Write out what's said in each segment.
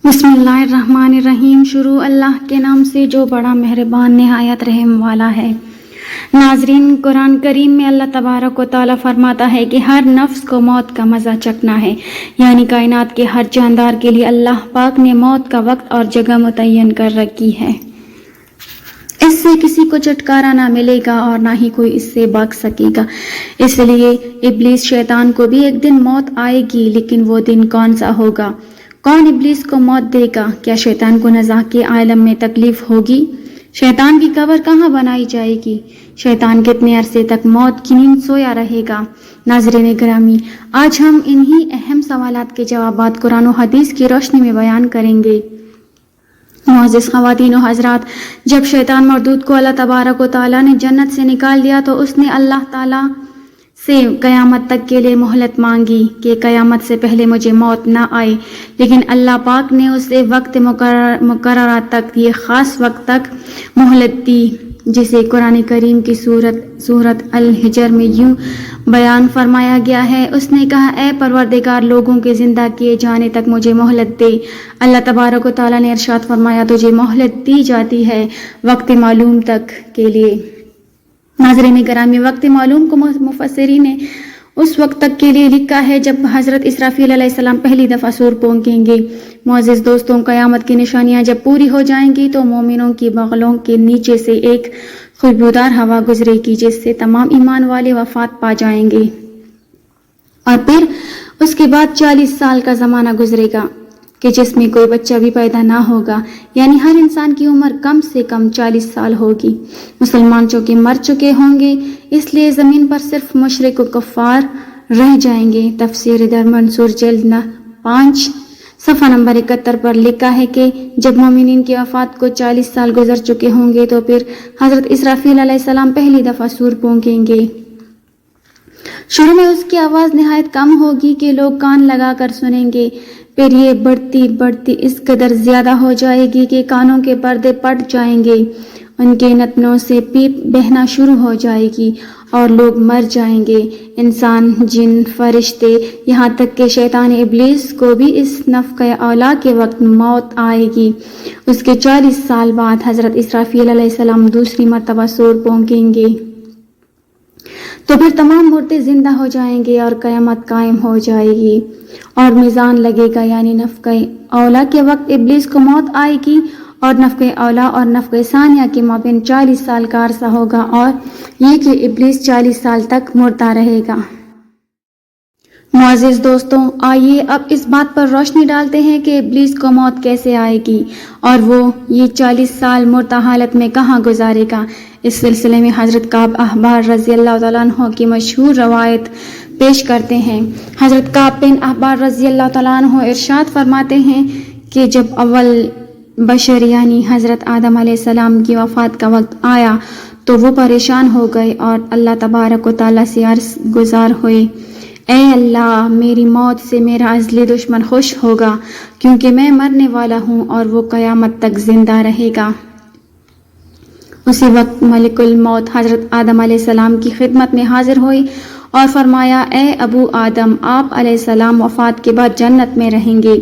बिस्मिल्लाहिर्रहमानिर्रहीम। शुरू अल्लाह के नाम से जो बड़ा मेहरबान नहायत रहम वाला है। नाजरीन, कुरान करीम में अल्लाह तबारक व तआला फरमाता है कि हर नफ्स को मौत का मज़ा चखना है, यानी कायनात के हर जानदार के लिए अल्लाह पाक ने मौत का वक्त और जगह मुतय्यन कर रखी है। इससे किसी को छुटकारा ना मिलेगा और ना ही कोई इससे भाग सकेगा। इसलिए इब्लीस शैतान को भी एक दिन मौत आएगी, लेकिन वो दिन कौन सा होगा? कौन इब्लीस को मौत देगा? क्या शैतान को नज़ा के आलम में तकलीफ होगी? शैतान की कब्र कहाँ बनाई जाएगी? शैतान कितने अरसे तक मौत की नींद सोया रहेगा? नाज़रीन ग्रामी, आज हम इन्हीं अहम सवालात के जवाबात कुरान और हदीस की रोशनी में बयान करेंगे। मुअज़्ज़िज़ ख़वातीन व हज़रात, जब शैतान मरदूद को अल्लाह तबारक व तआला ने जन्नत से निकाल दिया तो उसने अल्लाह ताला से क़यामत तक के लिए मोहलत मांगी कि क़यामत से पहले मुझे मौत ना आए, लेकिन अल्लाह पाक ने उसे वक्त मुकर्रर तक, ये ख़ास वक्त तक मोहलत दी, जिसे कुरान करीम की सूरत अल-हिजर में यूं बयान फरमाया गया है। उसने कहा, ए परवरदिगार, लोगों के ज़िंदा किए जाने तक मुझे मोहलत दे। अल्लाह तबारक व तआला ने इरशाद फरमाया, तुझे मोहलत दी जाती है वक्त मालूम तक के लिए। नाज़रीन ग्रामी, वक्त मालूम को मुफस्सिरीन ने उस वक्त तक के लिए लिखा है जब हज़रत इसराफील अलैहिस्सलाम पहली दफ़ा सूर फूंकेंगे। मुअज़्ज़िज़ दोस्तों, क़यामत की निशानियाँ जब पूरी हो जाएंगी तो मोमिनों की बगलों के नीचे से एक खुशबूदार हवा गुजरेगी, जिससे तमाम ईमान वाले वफ़ात पा जाएंगे, और फिर उसके बाद 40 साल का ज़माना गुजरेगा कि जिसमें कोई बच्चा भी पैदा ना होगा, यानी हर इंसान की उम्र कम से कम 40 साल होगी। मुसलमान चूँकि मर चुके होंगे, इसलिए ज़मीन पर सिर्फ मुशरिक व कुफ़ार रह जाएंगे। तफसीर दर मंसूर जिल्द 5 सफ़ा नंबर 71 पर लिखा है कि जब मोमिनीन की वफ़ात को 40 साल गुजर चुके होंगे तो फिर हज़रत इसराफील अलैहिस्सलाम पहली दफ़ा सूर फूंकेंगे। शुरू में उसकी आवाज़ नहायत कम होगी कि लोग कान लगा कर सुनेंगे, फिर ये बढ़ती इस कदर ज़्यादा हो जाएगी कि कानों के पर्दे फट जाएंगे, उनके नथनों से पीप बहना शुरू हो जाएगी और लोग मर जाएंगे। इंसान, जिन, फरिश्ते, यहाँ तक कि शैतान इब्लीस को भी इस नफ़क़े औला के वक्त मौत आएगी। उसके 40 साल बाद हज़रत इसराफील अलैहिस्सलाम दूसरी मरतबा सूर फूंकेंगे, तो फिर तमाम मुर्दे जिंदा हो जाएंगे और क़यामत कायम हो जाएगी और मीज़ान लगेगा, यानी नफ़क़े औला के वक्त इब्लीस को मौत आएगी और नफ़क़े औला और नफ़क़े सानिया के माबैन 40 साल का अरसा होगा, और ये कि इब्लीस 40 साल तक मुर्दा रहेगा। मुअज़्ज़िज़ दोस्तों, आइए अब इस बात पर रोशनी डालते हैं कि इब्लीस को मौत कैसे आएगी और वो ये 40 साल मुर्दा हालत में कहाँ गुजारेगा। इस सिलसिले में हज़रत काब अहबार रज़ियल्लाहु तआला अन्हु की मशहूर रवायत पेश करते हैं। हज़रत काब बिन अहबार रज़ियल्लाहु तआला अन्हु इरशाद फरमाते हैं कि जब अव्वल बशर यानी हज़रत आदम अलैहिस्सलाम की वफ़ात का वक्त आया तो वो परेशान हो गए और अल्लाह तबारक व तआला से अर्ज़ गुज़ार हुए, ए अल्लाह, मेरी मौत से मेरा अज़ली दुश्मन खुश होगा, क्योंकि मैं मरने वाला हूँ और वो क़यामत तक ज़िंदा रहेगा। उसी वक्त मलिकुल मौत हज़रत आदम अलैहिस्सलाम की खिदमत में हाजिर हुई और फरमाया, ए अबू आदम, आप अलैहिस्सलाम वफ़ात के बाद जन्नत में रहेंगे,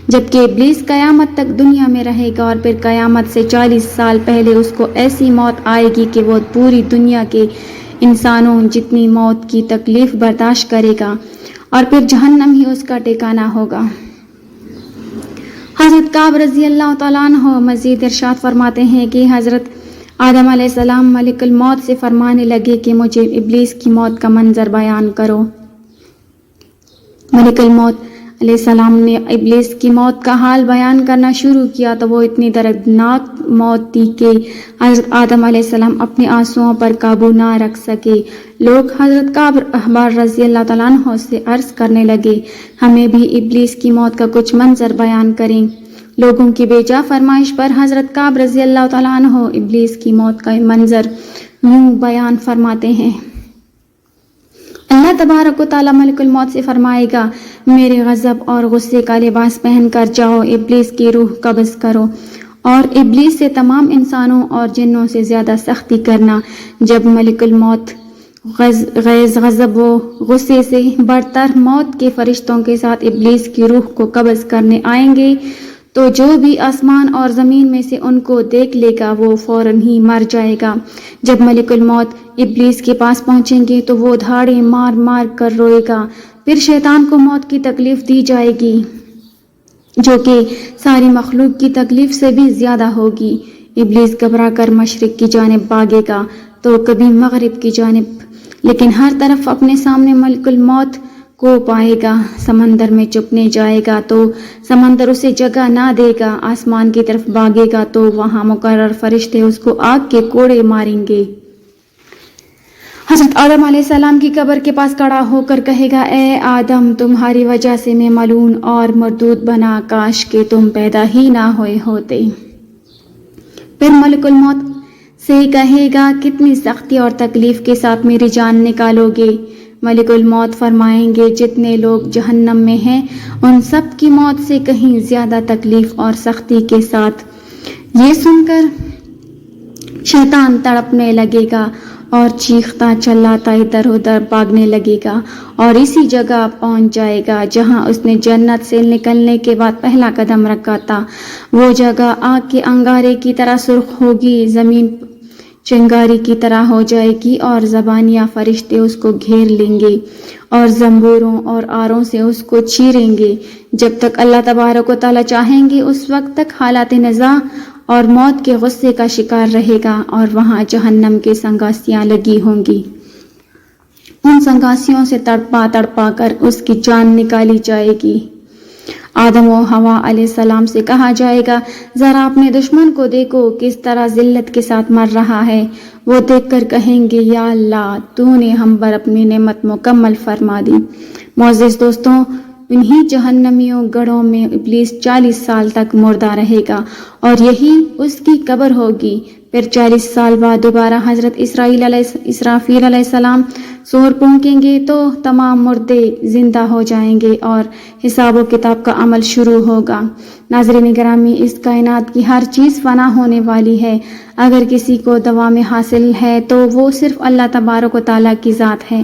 जबकि इब्लीस क़यामत तक दुनिया में रहेगा, और फिर क़यामत से 40 साल पहले उसको ऐसी मौत आएगी कि वो पूरी दुनिया के इंसानों जितनी मौत की तकलीफ़ बर्दाश्त करेगा, और फिर जहन्नम ही उसका ठिकाना होगा। हज़रत काब रज़ियल्लाहु तआला अन्हु मज़ीद इरशाद फरमाते हैं कि हज़रत आदम अलैहिस्सलाम मलिकुल मौत से फरमाने लगे कि मुझे इब्लीस की मौत का मंजर बयान करो। मलिकुल मौत अलैहिस्सलाम ने इब्लीस की मौत का हाल बयान करना शुरू किया तो वो इतनी दर्दनाक मौत थी कि हज़रत आदम अलैहिस्सलाम अपने आंसुओं पर काबू ना रख सके। लोग हज़रत काब अहबार रज़ियल्लाहु तआला अन्हु से अर्ज़ करने लगे, हमें भी इब्लीस की मौत का कुछ मंजर बयान करें। लोगों की बेजा फरमाइश पर हज़रत काब रज़ियल्लाहु तआला अन्हु इब्लीस की मौत का मंजर यूं बयान फरमाते हैं, अल्लाह तबारक व तआला मलिकुल मौत से फरमाएगा, मेरे गज़ब और गुस्से का लिबास पहन कर जाओ, इब्लीस की रूह कब्ज़ करो और इब्लीस से तमाम इंसानों और जिन्नों से ज़्यादा सख्ती करना। जब मलिकुल मौत गज़ब व गुस्से से बढ़तर मौत के फरिश्तों के साथ इब्लीस की रूह को कब्ज़ करने आएंगे تو جو بھی آسمان اور زمین میں سے ان کو دیکھ لے گا وہ فوراً ہی مر جائے گا۔ جب ملک الموت ابلیس کے پاس پہنچیں گے تو وہ دھاڑیں مار مار کر روئے گا۔ پھر شیطان کو موت کی تکلیف دی جائے گی جو کہ ساری مخلوق کی تکلیف سے بھی زیادہ ہوگی۔ ابلیس گھبرا کر مشرق کی جانب بھاگے گا تو کبھی مغرب کی جانب، لیکن ہر طرف اپنے سامنے ملک الموت کو پائے گا۔ سمندر میں چھپنے جائے گا تو سمندر اسے جگہ نہ دے گا۔ آسمان کی طرف بھاگے گا تو وہاں مقرر فرشتے اس کو آگ کے کوڑے ماریں گے۔ حضرت آدم علیہ السلام کی قبر کے پاس کھڑا ہو کر کہے گا، اے آدم، تمہاری وجہ سے میں ملعون اور مردود بنا، کاش کہ تم پیدا ہی نہ ہوئے ہوتے۔ پھر ملک الموت سے کہے گا، کتنی سختی اور تکلیف کے ساتھ میری جان نکالو گے؟ ملک الموت فرمائیں گے، جتنے لوگ جہنم میں ہیں ان سب کی موت سے کہیں زیادہ تکلیف اور سختی کے ساتھ۔ یہ سن کر شیطان تڑپنے لگے گا اور چیختا چلاتا ادھر ادھر بھاگنے لگے گا اور اسی جگہ پہنچ جائے گا جہاں اس نے جنت سے نکلنے کے بعد پہلا قدم رکھا تھا۔ وہ جگہ آگ کے انگارے کی طرح سرخ ہوگی، زمین چنگاری کی طرح ہو جائے گی اور زبانیہ فرشتے اس کو گھیر لیں گے اور زنبوروں اور آروں سے اس کو چیریں گے۔ جب تک اللہ تبارک و تعالیٰ چاہیں گے اس وقت تک حالات نزاع اور موت کے غصے کا شکار رہے گا اور وہاں جہنم کے سنگاسیاں لگی ہوں گی۔ ان سنگاسیوں سے تڑپا تڑپا کر اس کی جان نکالی جائے گی۔ آدم و حوا علیہ السلام سے کہا جائے گا، ذرا اپنے دشمن کو دیکھو کس طرح ذلت کے ساتھ مر رہا ہے۔ وہ دیکھ کر کہیں گے، یا اللہ، تو نے ہم پر اپنی نعمت مکمل فرما دی۔ معزز دوستوں، انہی جہنمیوں گڑھوں میں ابلیس 40 سال تک مردہ رہے گا اور یہی اس کی قبر ہوگی۔ پھر 40 سال بعد دوبارہ حضرت اسرافیل علیہ السلام سور پھونکیں گے تو تمام مردے زندہ ہو جائیں گے اور حساب و کتاب کا عمل شروع ہوگا۔ ناظرین گرامی، اس کائنات کی ہر چیز فنا ہونے والی ہے۔ اگر کسی کو دوا میں حاصل ہے تو وہ صرف اللہ تبارک و تعالیٰ کی ذات ہے۔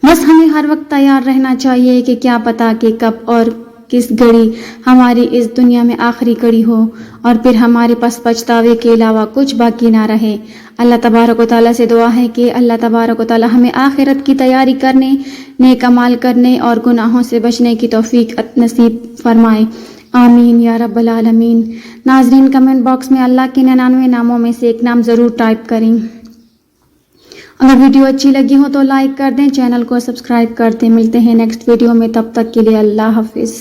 بس ہمیں ہر وقت تیار رہنا چاہیے کہ کیا پتہ کہ کب اور کس گھڑی ہماری اس دنیا میں آخری گھڑی ہو اور پھر ہمارے پاس پچھتاوے کے علاوہ کچھ باقی نہ رہے۔ اللہ تبارک و تعالیٰ سے دعا ہے کہ اللہ تبارک و تعالیٰ ہمیں آخرت کی تیاری کرنے، نیک اعمال کرنے اور گناہوں سے بچنے کی توفیق نصیب فرمائے۔ آمین یا رب العالمین۔ ناظرین، کمنٹ باکس میں اللہ کے 99 ناموں میں سے ایک نام ضرور ٹائپ کریں۔ اگر ویڈیو اچھی لگی ہو تو لائک کر دیں، چینل کو سبسکرائب کر دیں۔ ملتے ہیں نیکسٹ ویڈیو میں، تب تک کے لیے اللہ حافظ۔